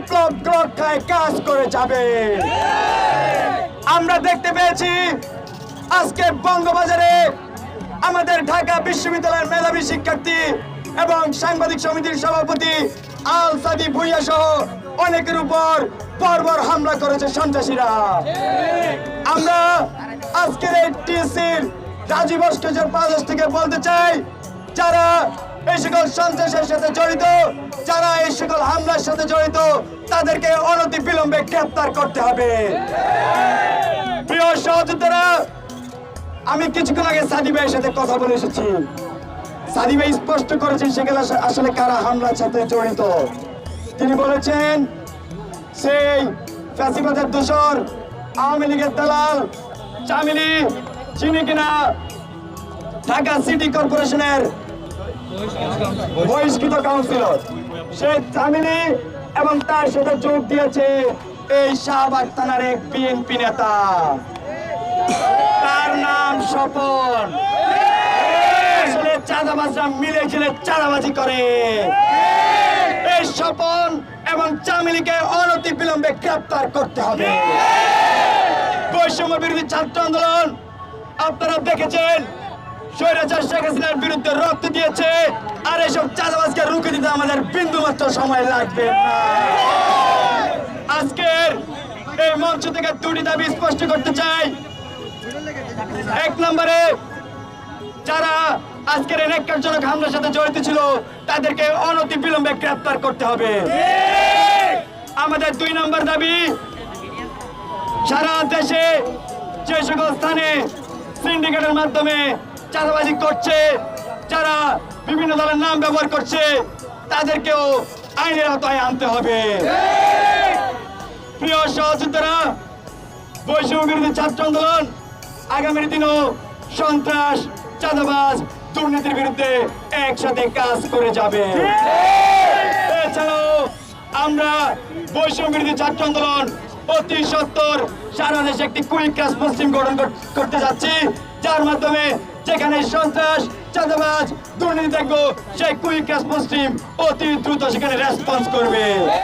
বিপ্লব রক্ষায় কাজ করে যাবে। আমরা দেখতে পেয়েছি আজকে বঙ্গবাজারে আমাদের ঢাকা বিশ্ববিদ্যালয়ের মেধাবী শিক্ষার্থী এবং সাংবাদিক সমিতির সভাপতি আল সাদি ভুইয়া সহ অনেকের উপর বর্বর হামলা করেছে সন্ত্রাসীরা। আমরা আজকের এই টিএসসির রাজীব ভাস্কর্যের পাশ থেকে বলতে চাই, যারা এই সকল সন্ত্রাসের সাথে জড়িত, যারা এই সকল হামলার সাথে জড়িত, তাদেরকে অনতি বিলম্বে গ্রেফতার করতে হবে। প্রিয় সহযোদ্ধারা, আমি কিছুক্ষণ আগে সাদি ভাইয়ের সাথে কথা বলে এসেছি। সাদি ভাই স্পষ্ট করেছেন সেখানে আসলে কারা হামলার সাথে জড়িত। তিনি বলেছেন সেই ফ্যাসিবাদের দোসর আওয়ামী লীগের দালাল চামিলি, যিনি কিনা ঢাকা সিটি কর্পোরেশনের বহিষ্কৃত কাউন্সিলর, সেই চামিলি এবং তার সাথে যোগ দিয়েছে এই শাহবাগ থানার এক বিএনপি নেতা, তার নাম স্বপন। আসলে চাঁদাবাজরা মিলে ঝিলে চাঁদাবাজি করে। এই স্বপন এবং চামিলিকে অনতি বিলম্বে গ্রেফতার করতে হবে। বৈষম্য বিরোধী ছাত্র আন্দোলন আপনারা দেখেছেন স্বৈরাচার শেখ হাসিনার বিরুদ্ধে রক্ত দিয়েছে, আর এসব চাঁদাবাজকে রুখে দিতে আমাদের বিন্দুমাত্র সময় লাগবে না। আজকের এই মঞ্চ থেকে দুটি দাবি স্পষ্ট করতে চাই। এক নম্বরে, যারা আজকের এই ন্যাক্কারজনক হামলার সাথে জড়িত ছিল তাদেরকে অনতি বিলম্বে গ্রেফতার করতে হবে। আমাদের দুই নম্বর দাবি, সারা দেশে যে সকল স্থানে সিন্ডিকেটের মাধ্যমে চাঁদাবাজি করছে, যারা বিভিন্ন দলের নাম ব্যবহার করছে, তাদেরকেও আইনের আওতায় আনতে হবে। প্রিয় সহযোদ্ধারা, বৈষম্য বিরোধী ছাত্র আন্দোলন আগামী দিনও সন্ত্রাস, চাঁদাবাজ, দুর্নীতির বিরুদ্ধে একসাথে কাজ করে যাবে। এছাড়াও আমরা বৈষম্য বিরোধী ছাত্র আন্দোলন অতি সত্বর সারা দেশে একটি কুইক রেসপন্স টিম গঠন করতে যাচ্ছি, যার মাধ্যমে যেখানে সন্ত্রাস, চাঁদাবাজ, দুর্নীতি দেখবো, সেই কুইক রেসপন্স টিম অতি দ্রুত সেখানে রেসপন্স করবে।